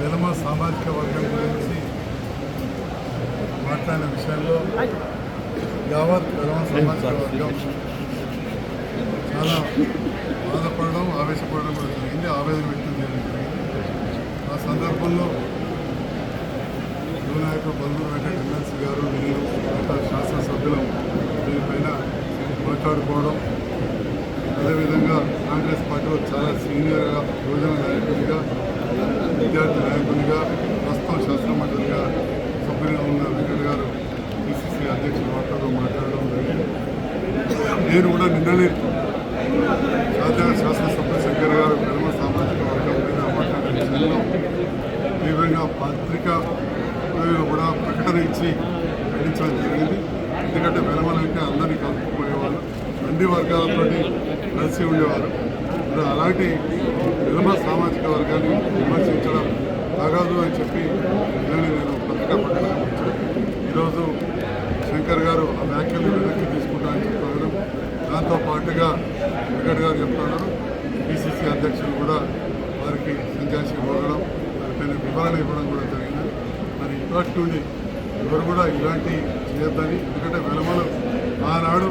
వెలమ సామాజిక వర్గం గురించి మాట్లాడిన విషయంలో యావత్ వెలమ సామాజిక వర్గం చాలా బాధపడడం ఆవేశపడడం కూడా జరిగింది, ఆవేదన వ్యక్తం చేయడం జరిగింది. ఆ సందర్భంలో యువనాయకుడు బల్మూరు వెంకట ఎమ్మెల్సీ గారు, నేను మిగతా శాసనసభ్యులు దీనిపైన మాట్లాడుకోవడం, అదేవిధంగా కాంగ్రెస్ పార్టీలో చాలా సీనియర్గా యువజన నాయకుడిగా, విద్యార్థి నాయకుడిగా, ప్రస్తుతం శాసనమండలిగా సభ్యులుగా ఉన్న వెంకట గారు పిసిసి అధ్యక్షులు మాట్లాడడం జరిగింది. నేను కూడా నిన్ననే శాసనసభ్యులు శంకర్ గారు వెలమ సామాజిక వర్గం మీద మాట్లాడిన విషయంలో తీవ్రంగా పత్రికా కూడా ప్రకటన ఇచ్చి ఖండించడం జరిగింది. ఎందుకంటే వెలమలంటే అందరినీ కలుపుకుపోయేవాళ్ళు, అన్ని వర్గాలతో కలిసి ఉండేవారు. అలాంటి వెలమ సామాజిక వర్గాన్ని విమర్శించడం తగదు అని చెప్పి నేను పత్రికా ప్రకటన ఇచ్చాను. ఈరోజు శంకర్ గారు ఆ వ్యాఖ్యలు వెనక్కి తీసుకుంటారని చెప్తున్నారు. దాంతో పాటుగా వెంకట్ గారు చెప్తున్నారు, పిసిసి అధ్యక్షులు కూడా వారికి సంజాషి ఇవ్వడం, దానిపైన వివరణ ఇవ్వడం కూడా జరిగింది. మరి ఇప్పటి నుండి ఎవరు కూడా ఇలాంటి చేయొద్దని, ఎందుకంటే వెలమలు ఆనాడు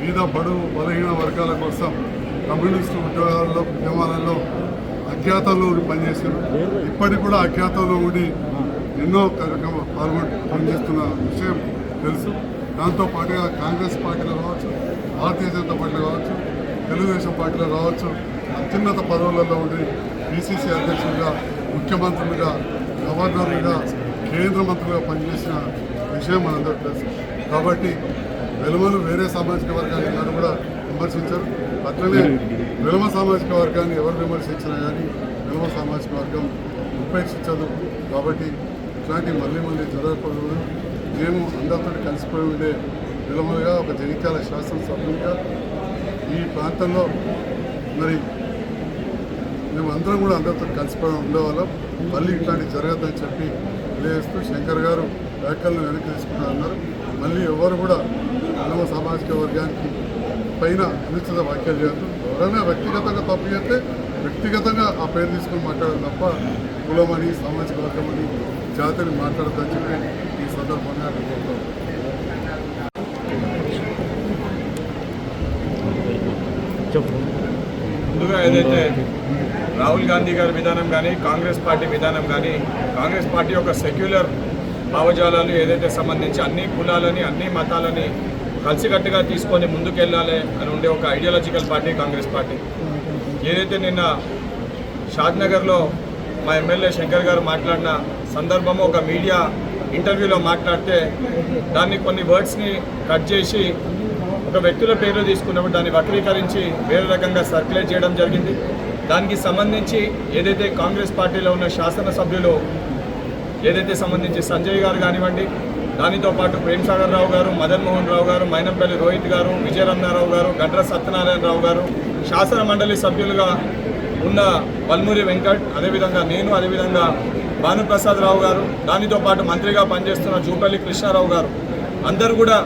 పేద బడుగు బలహీన వర్గాల కోసం కమ్యూనిస్టు ఉద్యమాలలో అజ్ఞాతంలో ఉండి పనిచేశారు. ఇప్పటికి కూడా అజ్ఞాతంలో ఉండి ఎన్నో కార్యక్రమాలు పనిచేస్తున్న విషయం తెలుసు. దాంతోపాటుగా కాంగ్రెస్ పార్టీలో కావచ్చు, భారతీయ జనతా పార్టీలో కావచ్చు, తెలుగుదేశం పార్టీలో కావచ్చు, అత్యున్నత పదవులలో ఉండి పిసిసి అధ్యక్షులుగా, ముఖ్యమంత్రులుగా, గవర్నర్లుగా, కేంద్ర మంత్రులుగా పనిచేసిన విషయం మనందరూ తెలుసు. కాబట్టి వెలమలు వేరే సామాజిక వర్గాన్ని ఎవరు కూడా విమర్శించరు. అట్లనే వెలమ సామాజిక వర్గాన్ని ఎవరు విమర్శించినా కానీ వెలమ సామాజిక వర్గం ఉపేక్షించదు. కాబట్టి ఇట్లాంటివి మళ్ళీ జరగకూడదు. మేము అందరితో కలిసిపోయి ఉండే వెలమలుగా, ఒక జగిత్యాల శాసనసభ్యులుగా ఈ ప్రాంతంలో మరి మేము అందరం కూడా అందరితో కలిసిపోయి ఉండేవాళ్ళం. మళ్ళీ ఇట్లాంటివి జరగదని చెప్పి తెలియజేస్తూ శంకర్ గారు వ్యాఖ్యలను వెనక్కి తీసుకుంటారన్నారు. మళ్ళీ ఎవరు కూడా వెలమ సామాజిక వర్గానికి పైన అనుచిత వ్యాఖ్యలు చేయొద్దు. ఎవరైనా వ్యక్తిగతంగా తప్పు చేస్తే వ్యక్తిగతంగా ఆ పేరు తీసుకొని మాట్లాడాలి తప్ప కులమని, సామాజిక వర్గమని, జాతిని మాట్లాడద్దని చెప్పి ఈ సందర్భంగా కోరుతాం. ముందుగా ఏదైతే రాహుల్ గాంధీ గారి విధానం కానీ, కాంగ్రెస్ పార్టీ విధానం కానీ, కాంగ్రెస్ పార్టీ యొక్క సెక్యులర్ భావజాలాలు ఏదైతే సంబంధించి అన్ని కులాలని, అన్ని మతాలని కలిసికట్టుగా తీసుకొని ముందుకెళ్ళాలి అని ఉండే ఒక ఐడియాలజికల్ పార్టీ కాంగ్రెస్ పార్టీ. ఏదైతే నిన్న షాద్నగర్లో మా ఎమ్మెల్యే శంకర్ గారు మాట్లాడిన సందర్భము, ఒక మీడియా ఇంటర్వ్యూలో మాట్లాడితే దాన్ని కొన్ని వర్డ్స్ని కట్ చేసి ఒక వ్యక్తుల పేర్లు తీసుకున్నప్పుడు దాన్ని వక్రీకరించి వేరే రకంగా సర్క్యులేట్ చేయడం జరిగింది. దానికి సంబంధించి ఏదైతే కాంగ్రెస్ పార్టీలో ఉన్న శాసనసభ్యులు ఏదైతే సంబంధించి సంజయ్ గారు కానివ్వండి, దానితో పాటు ప్రేమ్ సాగర్ రావు గారు, మదన్ మోహన్ రావు గారు, మైనంపల్లి రోహిత్ గారు, విజయరమణారావు గారు, గండ్ర సత్యనారాయణరావు గారు, శాసన మండలి సభ్యులుగా ఉన్న వల్మూరి వెంకట్, అదేవిధంగా నేను, అదేవిధంగా భానుప్రసాద్ రావు గారు, దానితో పాటు మంత్రిగా పనిచేస్తున్న జూపల్లి కృష్ణారావు గారు అందరూ కూడా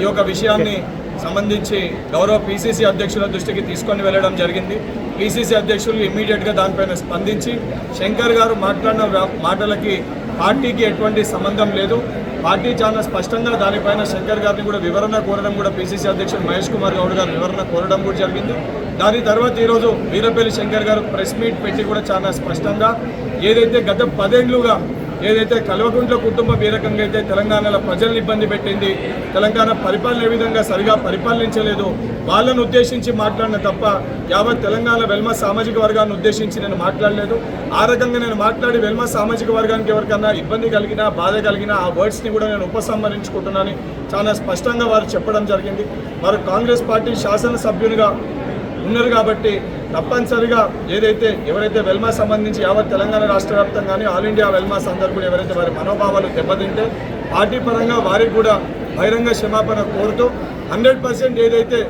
ఈ యొక్క విషయాన్ని సంబంధించి గౌరవ పిసిసి అధ్యక్షుల దృష్టికి తీసుకొని వెళ్ళడం జరిగింది. పిసిసి అధ్యక్షులు ఇమ్మీడియట్గా దానిపైన స్పందించి శంకర్ గారు మాట్లాడిన మాటలకి పార్టీకి ఎటువంటి సంబంధం లేదు, పార్టీ చాలా స్పష్టంగా దానిపైన శంకర్ గారిని కూడా వివరణ కోరడం కూడా పిసిసి అధ్యక్షుడు మహేష్ కుమార్ గౌడ్ గారు వివరణ కోరడం కూడా జరిగింది. దాని తర్వాత ఈరోజు వీరపల్లి శంకర్ గారు ప్రెస్ మీట్ పెట్టి కూడా చాలా స్పష్టంగా ఏదైతే గత 10 ఏళ్లుగా ఏదైతే కల్వకుంట్ల కుటుంబం ఏ రకంగా అయితే తెలంగాణలో ప్రజల్ని ఇబ్బంది పెట్టింది, తెలంగాణ పరిపాలన ఏ విధంగా సరిగా పరిపాలించలేదు, వాళ్ళను ఉద్దేశించి మాట్లాడిన తప్ప యావత్ తెలంగాణ వెల్మ సామాజిక వర్గాన్ని ఉద్దేశించి నేను మాట్లాడలేదు. ఆ రకంగా నేను మాట్లాడి వెల్మ సామాజిక వర్గానికి ఎవరికన్నా ఇబ్బంది కలిగినా, బాధ కలిగినా ఆ వర్డ్స్ని కూడా నేను ఉపసంహరించుకుంటున్నానని చాలా స్పష్టంగా వారు చెప్పడం జరిగింది. వారు కాంగ్రెస్ పార్టీ శాసనసభ్యునిగా ఉన్నారు కాబట్టి తప్పనిసరిగా ఎవరైతే వెల్మా సంబంధించి యావత్ తెలంగాణ రాష్ట్ర వ్యాప్తంగానే ఆల్ ఇండియా వెల్మాస్ అందరూ కూడా ఎవరైతే వారి మనోభావాలు దెబ్బతింటే పార్టీ పరంగా వారికి కూడా బహిరంగ క్షమాపణ కోరుతూ 100% ఏదైతే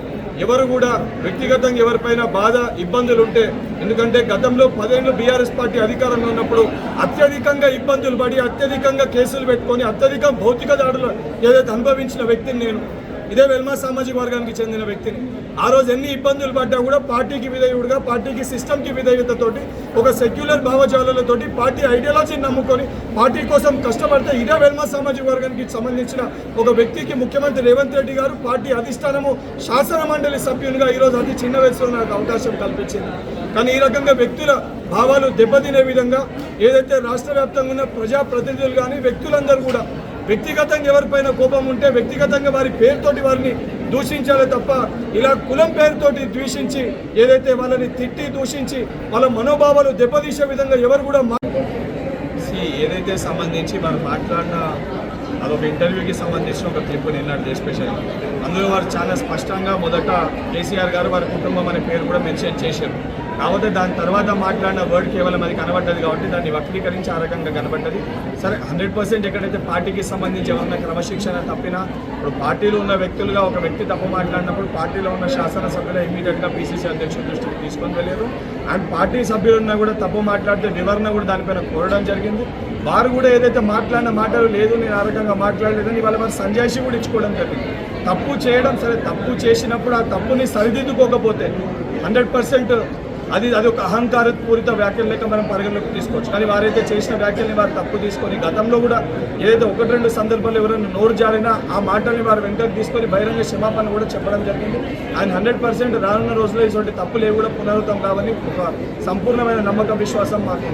ఎవరు కూడా వ్యక్తిగతంగా ఎవరిపైన బాధ ఇబ్బందులు ఉంటే, ఎందుకంటే గతంలో 10 ఏళ్ళు బీఆర్ఎస్ పార్టీ అధికారంలో ఉన్నప్పుడు అత్యధికంగా ఇబ్బందులు పడి, అత్యధికంగా కేసులు పెట్టుకొని, అత్యధిక భౌతిక దాడులు ఏదైతే అనుభవించిన వ్యక్తిని నేను. ఇదే వెల్మా సామాజిక వర్గానికి చెందిన వ్యక్తిని. ఆ రోజు ఎన్ని ఇబ్బందులు పడ్డా కూడా పార్టీకి విధేయుడుగా, పార్టీకి సిస్టమ్కి విధేయతతోటి, ఒక సెక్యులర్ భావజాలాలతోటి, పార్టీ ఐడియాలజీని నమ్ముకొని పార్టీ కోసం కష్టపడితే ఇదే వెల్మా సామాజిక వర్గానికి సంబంధించిన ఒక వ్యక్తికి ముఖ్యమంత్రి రేవంత్ రెడ్డి గారు పార్టీ అధిష్టానము శాసన మండలి సభ్యునిగా ఈరోజు అతి చిన్న వయసులో నాకు అవకాశం కల్పించింది. కానీ ఈ రకంగా వ్యక్తుల భావాలు దెబ్బతినే విధంగా ఏదైతే రాష్ట్ర వ్యాప్తంగా ఉన్న ప్రజాప్రతినిధులు కానీ వ్యక్తులందరూ కూడా వ్యక్తిగతంగా ఎవరిపైన కోపం ఉంటే వ్యక్తిగతంగా వారి పేరుతోటి వారిని దూషించాలి తప్ప ఇలా కులం పేరుతోటి ద్వేషించి ఏదైతే వాళ్ళని తిట్టి దూషించి వాళ్ళ మనోభావాలు దెబ్బతీసే విధంగా ఎవరు కూడా ఏదైతే సంబంధించి వారు మాట్లాడిన అదొక ఇంటర్వ్యూకి సంబంధించిన ఒక క్లిప్ నిన్నటి స్పెషల్. అందులో వారు చాలా స్పష్టంగా మొదట కేసీఆర్ గారు వారి కుటుంబం అనే పేరు కూడా మెన్షన్ చేశారు. కాకపోతే దాని తర్వాత మాట్లాడిన వర్డ్ కేవలం అది కనబడ్డది కాబట్టి దాన్ని వక్రీకరించి ఆ రకంగా కనబడ్డది. సరే 100% ఎక్కడైతే పార్టీకి సంబంధించి ఎవరైనా క్రమశిక్షణ తప్పినా, ఇప్పుడు పార్టీలో ఉన్న వ్యక్తులుగా ఒక వ్యక్తి తప్పు మాట్లాడినప్పుడు పార్టీలో ఉన్న శాసనసభ్యులు ఇమీడియట్గా పీసీసీ అధ్యక్షుల దృష్టికి తీసుకొని వెళ్ళారు. అండ్ పార్టీ సభ్యులున్నా కూడా తప్పు మాట్లాడితే వివరణ కూడా దానిపైన కోరడం జరిగింది. వారు కూడా ఏదైతే మాట్లాడిన మాటలు లేదు, నేను ఆ రకంగా మాట్లాడలేదని వాళ్ళ వారు సంజాయిషి కూడా ఇచ్చుకోవడం జరిగింది. తప్పు చేయడం సరే, తప్పు చేసినప్పుడు ఆ తప్పుని సరిదిద్దుకోకపోతే 100% అది ఒక అహంకారపూరిత వ్యాఖ్యలు లెక్క మనం పరిగణలోకి తీసుకోవచ్చు. కానీ వారైతే చేసిన వ్యాఖ్యల్ని వారు తప్పు తీసుకొని గతంలో కూడా ఏదైతే 1-2 సందర్భాలు ఎవరైనా నోరు జారినా ఆ మాటల్ని వారు వెంటనే తీసుకొని బహిరంగ క్షమాపణ కూడా చెప్పడం జరిగింది. ఆయన 100% రానున్న రోజుల్లో ఇటువంటి తప్పులు ఏవి కూడా పునరావృతం కావని ఒక సంపూర్ణమైన నమ్మకం, విశ్వాసం మాకు.